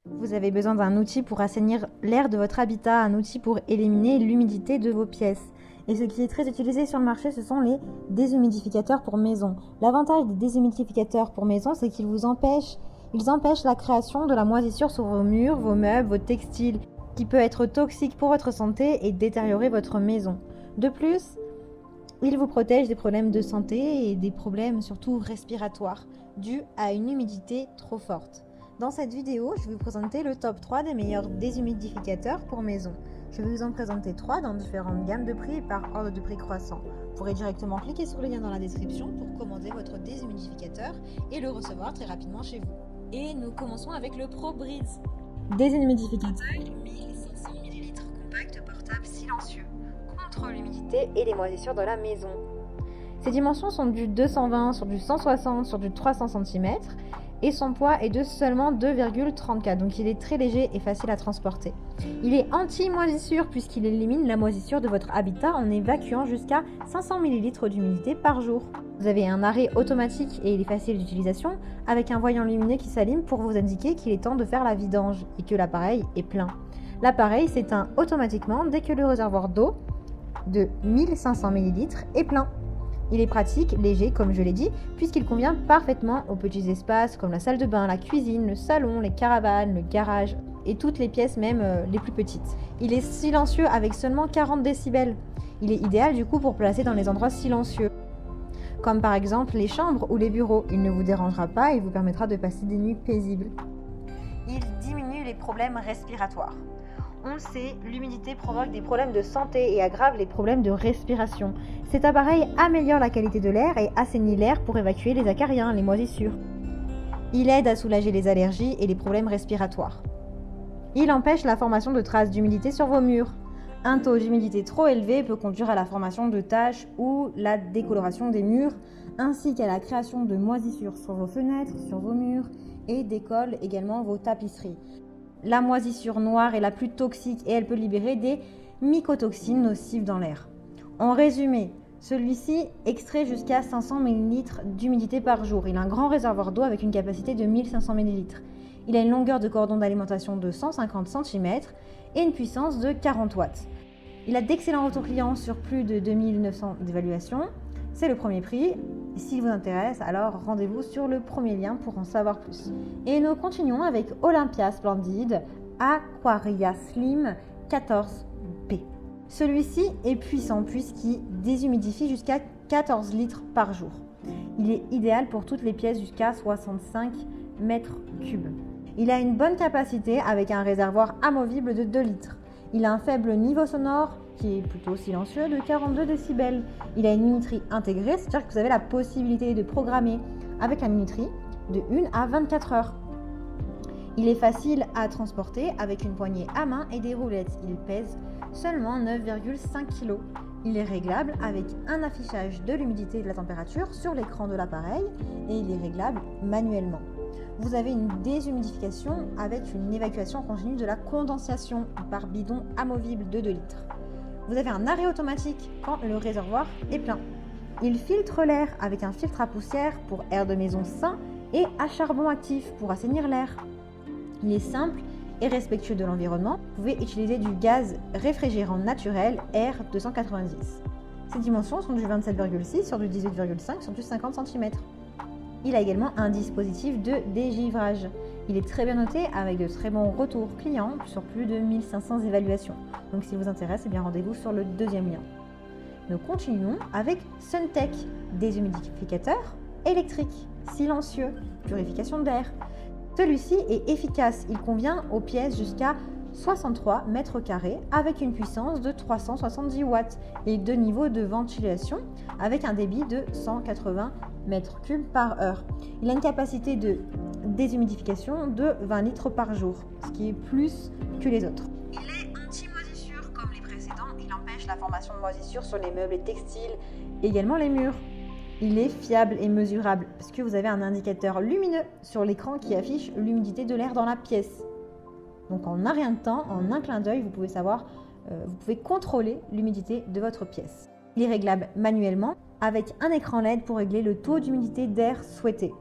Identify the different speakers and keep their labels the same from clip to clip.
Speaker 1: Vous avez besoin d'un outil pour assainir l'air de votre habitat, un outil pour éliminer l'humidité de vos pièces. Et ce qui est très utilisé sur le marché, ce sont les déshumidificateurs pour maison. L'avantage des déshumidificateurs pour maison, c'est qu'ils empêchent la création de la moisissure sur vos murs, vos meubles, vos textiles, qui peut être toxique pour votre santé et détériorer votre maison. De plus, ils vous protègent des problèmes de santé et des problèmes surtout respiratoires, dus à une humidité trop forte. Dans cette vidéo, je vais vous présenter le top 3 des meilleurs déshumidificateurs pour maison. Je vais vous en présenter 3 dans différentes gammes de prix et par ordre de prix croissant. Vous pourrez directement cliquer sur le lien dans la description pour commander votre déshumidificateur et le recevoir très rapidement chez vous. Et nous commençons avec le ProBreeze. Déshumidificateur 1500 ml compact portable silencieux contre l'humidité et les moisissures de la maison. Ses dimensions sont du 220 sur du 160 sur du 300 cm et son poids est de seulement 2,34, donc il est très léger et facile à transporter. Il est anti-moisissure puisqu'il élimine la moisissure de votre habitat en évacuant jusqu'à 500 ml d'humidité par jour. Vous avez un arrêt automatique et il est facile d'utilisation avec un voyant lumineux qui s'allume pour vous indiquer qu'il est temps de faire la vidange et que l'appareil est plein. L'appareil s'éteint automatiquement dès que le réservoir d'eau de 1500 ml est plein. Il est pratique, léger comme je l'ai dit, puisqu'il convient parfaitement aux petits espaces comme la salle de bain, la cuisine, le salon, les caravanes, le garage et toutes les pièces même les plus petites. Il est silencieux avec seulement 40 décibels. Il est idéal du coup pour placer dans les endroits silencieux, comme par exemple les chambres ou les bureaux. Il ne vous dérangera pas et vous permettra de passer des nuits paisibles. Il diminue les problèmes respiratoires. On le sait, l'humidité provoque des problèmes de santé et aggrave les problèmes de respiration. Cet appareil améliore la qualité de l'air et assainit l'air pour évacuer les acariens, les moisissures. Il aide à soulager les allergies et les problèmes respiratoires. Il empêche la formation de traces d'humidité sur vos murs. Un taux d'humidité trop élevé peut conduire à la formation de taches ou la décoloration des murs, ainsi qu'à la création de moisissures sur vos fenêtres, sur vos murs et décolle également vos tapisseries. La moisissure noire est la plus toxique et elle peut libérer des mycotoxines nocives dans l'air. En résumé, celui-ci extrait jusqu'à 500 ml d'humidité par jour. Il a un grand réservoir d'eau avec une capacité de 1500 ml. Il a une longueur de cordon d'alimentation de 150 cm et une puissance de 40 watts. Il a d'excellents retours clients sur plus de 2900 d'évaluations. C'est le premier prix. S'il vous intéresse, alors rendez-vous sur le premier lien pour en savoir plus. Et nous continuons avec Olympia Splendid Aquaria Slim 14B. Celui-ci est puissant puisqu'il déshumidifie jusqu'à 14 litres par jour. Il est idéal pour toutes les pièces jusqu'à 65 mètres cubes. Il a une bonne capacité avec un réservoir amovible de 2 litres. Il a un faible niveau sonore qui est plutôt silencieux de 42 décibels. Il a une minuterie intégrée, c'est-à-dire que vous avez la possibilité de programmer avec la minuterie de 1 à 24 heures. Il est facile à transporter avec une poignée à main et des roulettes. Il pèse seulement 9,5 kg. Il est réglable avec un affichage de l'humidité et de la température sur l'écran de l'appareil et il est réglable manuellement. Vous avez une déshumidification avec une évacuation continue de la condensation par bidon amovible de 2 litres. Vous avez un arrêt automatique quand le réservoir est plein. Il filtre l'air avec un filtre à poussière pour air de maison sain et à charbon actif pour assainir l'air. Il est simple et respectueux de l'environnement. Vous pouvez utiliser du gaz réfrigérant naturel R290. Ses dimensions sont du 27,6 sur du 18,5 sur du 50 cm. Il a également un dispositif de dégivrage. Il est très bien noté avec de très bons retours clients sur plus de 1500 évaluations. Donc si vous intéresse, rendez-vous sur le deuxième lien. Nous continuons avec Suntech, déshumidificateur électrique, silencieux, purification d'air. Celui-ci est efficace, il convient aux pièces jusqu'à 63 mètres carrés avec une puissance de 370 watts et 2 niveaux de ventilation avec un débit de 180 mètres cubes par heure. Il a une capacité de déshumidification de 20 litres par jour, ce qui est plus que les autres. Il est anti-moisissure comme les précédents, il empêche la formation de moisissure sur les meubles et textiles, également les murs. Il est fiable et mesurable parce que vous avez un indicateur lumineux sur l'écran qui affiche l'humidité de l'air dans la pièce. Donc en un rien de temps, en un clin d'œil, vous pouvez contrôler l'humidité de votre pièce. Il est réglable manuellement avec un écran LED pour régler le taux d'humidité d'air souhaité.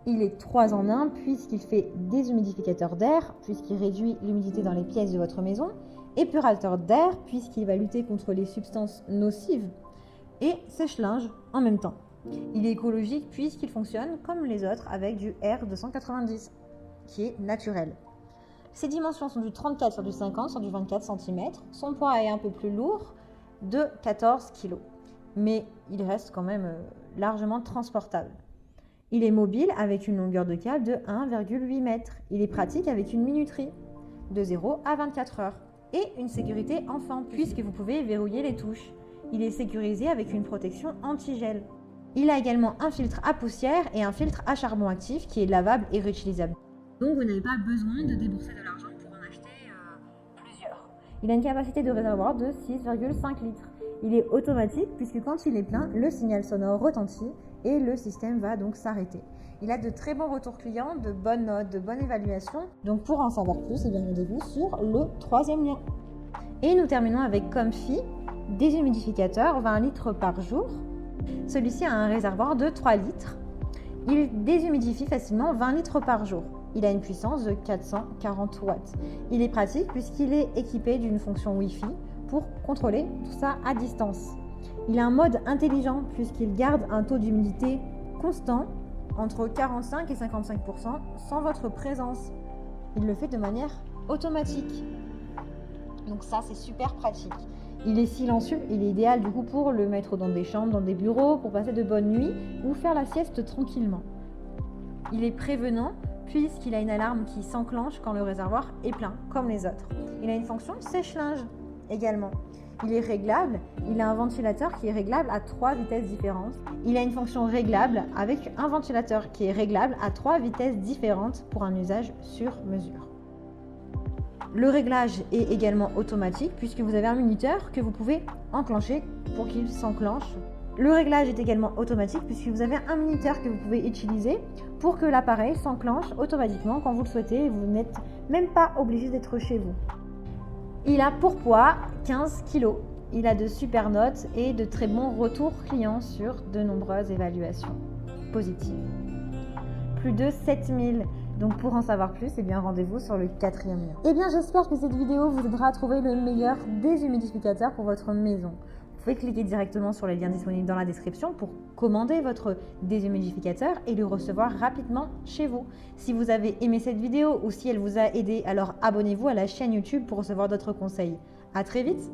Speaker 1: Il est 3 en 1 puisqu'il fait déshumidificateur d'air, puisqu'il réduit l'humidité dans les pièces de votre maison, épurateur d'air, puisqu'il va lutter contre les substances nocives, et sèche-linge en même temps. Il est écologique puisqu'il fonctionne comme les autres avec du R290, qui est naturel. Ses dimensions sont du 34 sur du 50 sur du 24 cm. Son poids est un peu plus lourd, de 14 kg. Mais il reste quand même largement transportable. Il est mobile avec une longueur de câble de 1,8 m. Il est pratique avec une minuterie de 0 à 24 heures. Et une sécurité enfant, puisque vous pouvez verrouiller les touches. Il est sécurisé avec une protection anti-gel. Il a également un filtre à poussière et un filtre à charbon actif qui est lavable et réutilisable. Donc vous n'avez pas besoin de débourser de l'argent pour en acheter plusieurs. Il a une capacité de réservoir de 6,5 litres. Il est automatique puisque quand il est plein, le signal sonore retentit et le système va donc s'arrêter. Il a de très bons retours clients, de bonnes notes, de bonnes évaluations. Donc pour en savoir plus, rendez-vous sur le 3e lien. Et nous terminons avec Comfy, déshumidificateur 20 litres par jour. Celui-ci a un réservoir de 3 litres. Il déshumidifie facilement 20 litres par jour. Il a une puissance de 440 watts. Il est pratique puisqu'il est équipé d'une fonction Wi-Fi pour contrôler tout ça à distance. Il a un mode intelligent puisqu'il garde un taux d'humidité constant entre 45 et 55% sans votre présence. Il le fait de manière automatique. Donc ça, c'est super pratique. Il est silencieux, il est idéal du coup pour le mettre dans des chambres, dans des bureaux, pour passer de bonnes nuits ou faire la sieste tranquillement. Il est prévenant puisqu'il a une alarme qui s'enclenche quand le réservoir est plein, comme les autres. Il a une fonction sèche-linge également. Il est réglable, il a un ventilateur qui est réglable à 3 vitesses différentes. Il a une fonction réglable avec un ventilateur qui est réglable à 3 vitesses différentes pour un usage sur mesure. Le réglage est également automatique puisque vous avez un minuteur que vous pouvez enclencher pour qu'il s'enclenche. Le réglage est également automatique puisque vous avez un minuteur que vous pouvez utiliser pour que l'appareil s'enclenche automatiquement quand vous le souhaitez et vous n'êtes même pas obligé d'être chez vous. Il a pour poids 15 kg. Il a de super notes et de très bons retours clients sur de nombreuses évaluations positives. Plus de 7000. Donc pour en savoir plus, rendez-vous sur le 4e lien. J'espère que cette vidéo vous aidera à trouver le meilleur déshumidificateur pour votre maison. Vous pouvez cliquer directement sur les liens disponibles dans la description pour commander votre déshumidificateur et le recevoir rapidement chez vous. Si vous avez aimé cette vidéo ou si elle vous a aidé, alors abonnez-vous à la chaîne YouTube pour recevoir d'autres conseils. À très vite!